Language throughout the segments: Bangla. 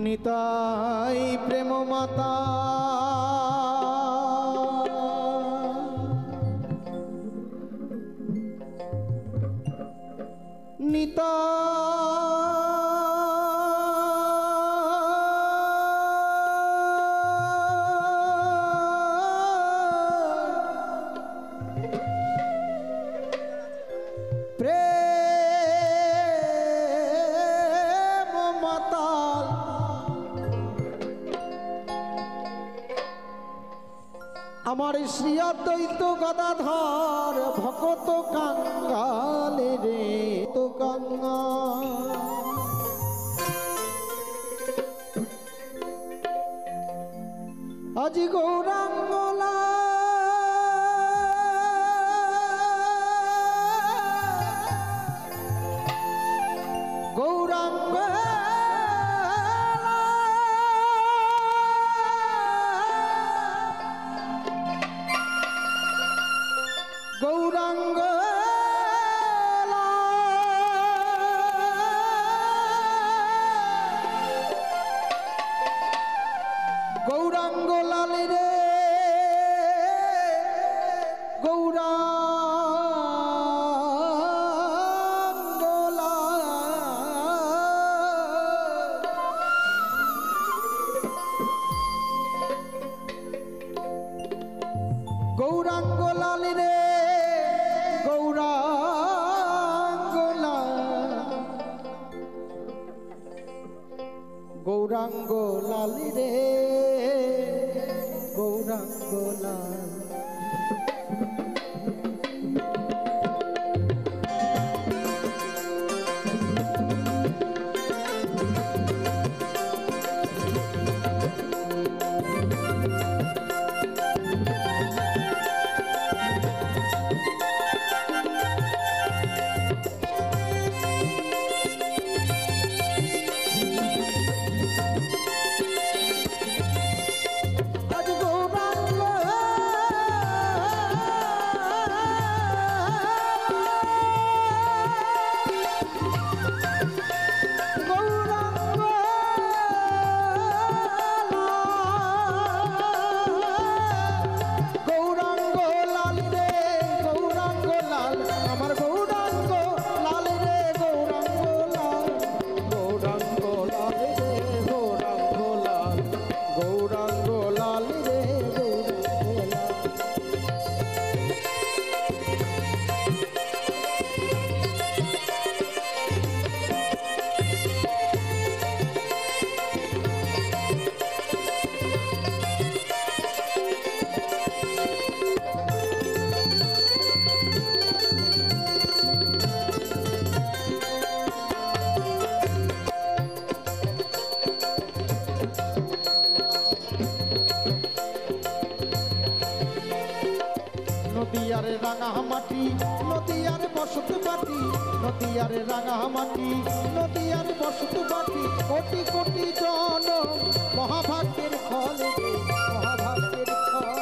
নিতাই প্রেম মাতা আমার শ্রী অদ্বৈত গদাধর ভকত কাঙ্গালে রে তো গঙ্গা আজি গৌরাঙ্গলা গৌরাঙ্গ গৌরাঙ্গ গৌরাঙ্গ লাল রে গৌরাঙ্গ গৌরাঙ্গ লাল রে গৌরাঙ্গ লাল রে গৌরাঙ্গ লাল নদিয়ারে রাঙা মাটি নদিয়ারে বসত বাটি নদিয়ারে রাঙা মাটি নদিয়ারে বসত বাটি কোটি কোটি জন মহাভাগ্যের ফল মহাভাগ্যের ফল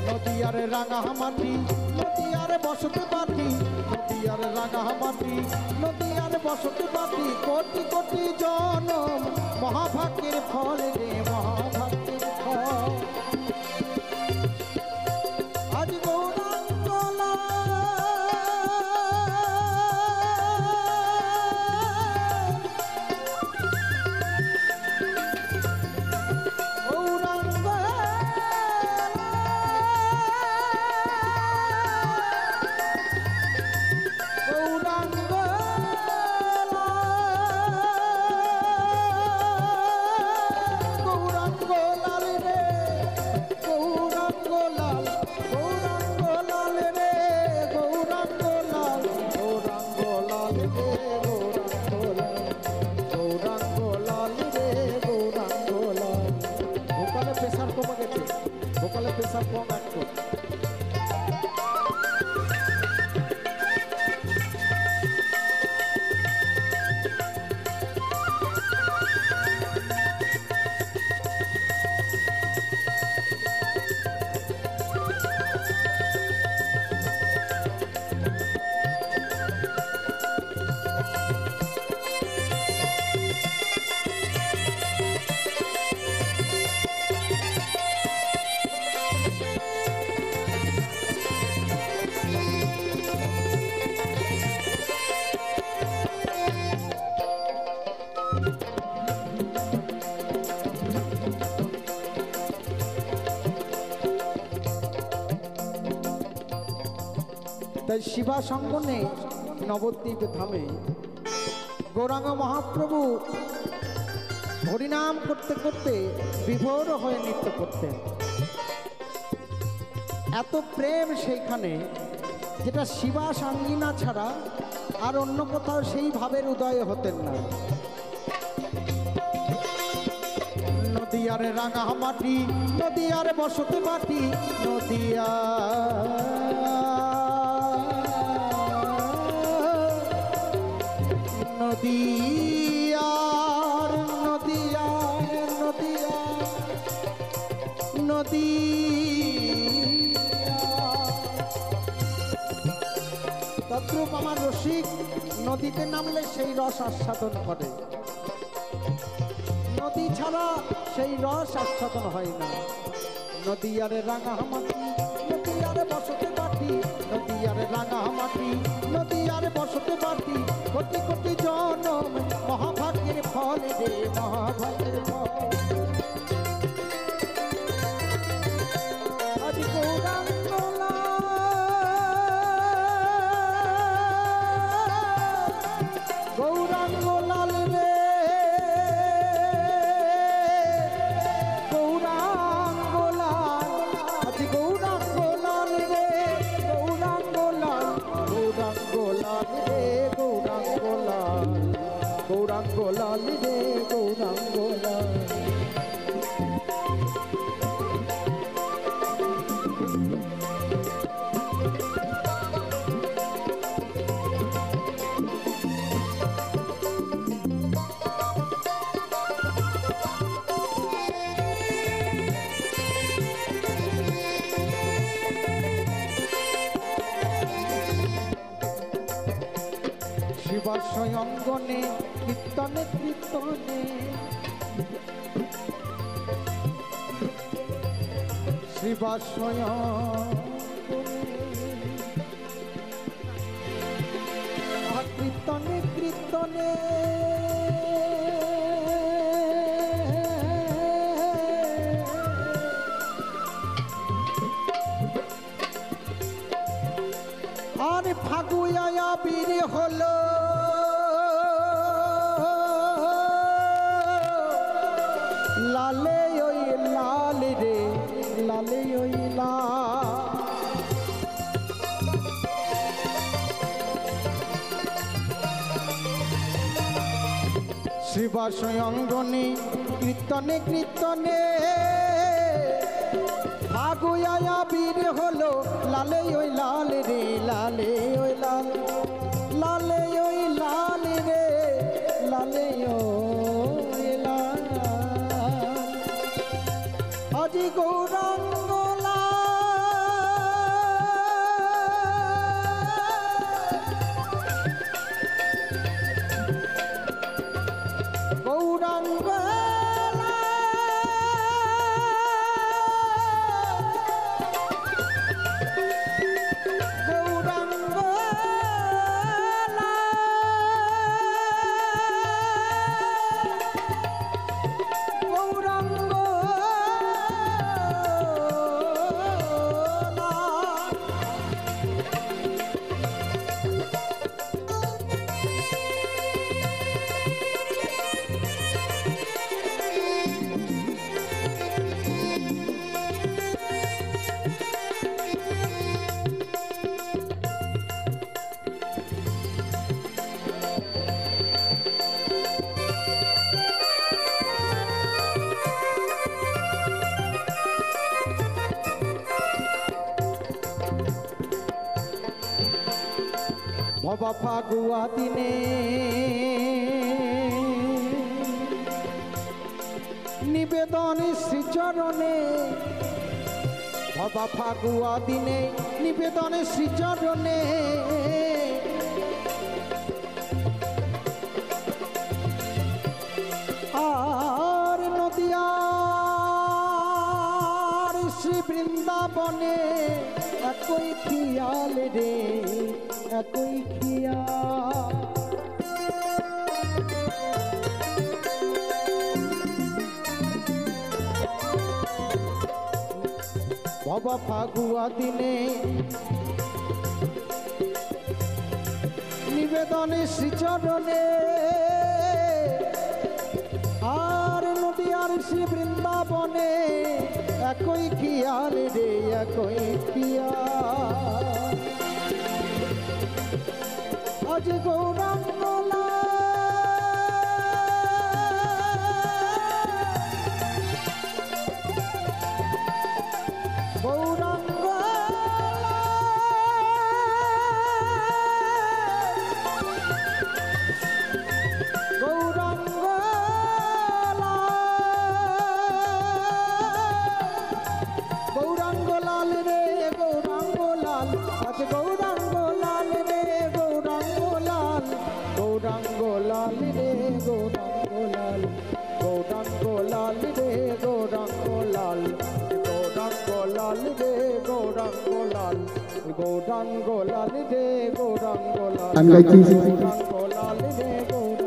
নদিয়ারে রাঙা মাটি নদিয়ারে বসত বাটি নদিয়ারে রাঙা মাটি নদিয়ারে বসত বাটি কোটি কোটি জনম মহাভাগ্যের ফল রে মহাভাগ্যের ফল আজ গৌরাঙ্গলা গৌরাঙ্গ তাই শিবা সঙ্গনে নবদ্বীপ ধামে গৌরাঙ্গ মহাপ্রভু হরিনাম করতে করতে বিভোর হয়ে নৃত্য করতেন। এত প্রেম সেইখানে, যেটা শিবা সাঙ্গিনা ছাড়া আর অন্য কোথাও সেই ভাবের উদয় হতেন না। নদিয়ার রাঙা মাটি, নদিয়ার বসতে মাটি, নদিয়া নদিয়ার নদিয়ার নদিয়ার নদী তদ্রূপ আমার রসিক নদীতে নামলে সেই রস আস্বাদন করে, নদী ছাড়া সেই রস আস্বাদন হয় না। নদিয়ারে রাঙা মাটি, নদিয়ারে বসতে মাটি, নদিয়ারে রাঙা মাটি, নদিয়ারে বসতে মাটি, কোটি কোটি জনম মহাভাগ্যের ফল রে, মহাভাগ্যের ফল। আদি গৌরাঙ্গ গৌরাঙ্গ লাল রে, গৌরাঙ্গ লাল, আদি গৌরাঙ্গ লাল রে, গৌরাঙ্গ লাল, গৌরাঙ্গ লাল রে, গৌরাঙ্গ লাল, গৌরাঙ্গ লাল রে, গৌরাঙ্গ লাল। শিবাশয় অঙ্গনে কীর্তনে কীর্তনে, শিবাশয় কীর্তনে কীর্তনে, আর ফাগুয়া বীর হলো লালে ওই লাল রে, লালে ওই লাল। শিবাশয় অঙ্গনে কীর্তনে কীর্তনে, ফাগুয়া বীর হলো লালে ওই লাল রে, লালে ওই লাল, লালে ওই লাল রে, লালে ওই লাল। আজি গৌরাঙ্গ গৌরাঙ্গ ভবা ফাগুয়া দিনে নিবেদন শ্রীচরণে, ভবা ফাগুয়া দিনে নিবেদন শ্রীচরণে, আর নদিয়ার শ্রী বৃন্দাবনে একই খিয়াল রে, একই খিয়াল। ভবা ফাগুয়া দিনে নিবেদনে শ্রীচরণে আর নদিয়ার শ্রী বৃন্দাবনে একই খেয়াল রে একই খেয়াল আজ গৌরাঙ্গ গৌরাঙ্গ গৌরাঙ্গ গৌরাঙ্গ লাল রে গৌরাঙ্গ লাল আজ গৌরাঙ্গ লাল রে গৌরাঙ্গ লাল গৌরাঙ্গ লাল রে গৌরাঙ্গ লাল গৌরাঙ্গ লাল রে গৌরাঙ্গ লাল গৌরাঙ্গ লাল রে গৌরাঙ্গ লাল গৌরাঙ্গ লাল রে গৌরাঙ্গ লাল গৌরাঙ্গ লাল রে গৌরাঙ্গ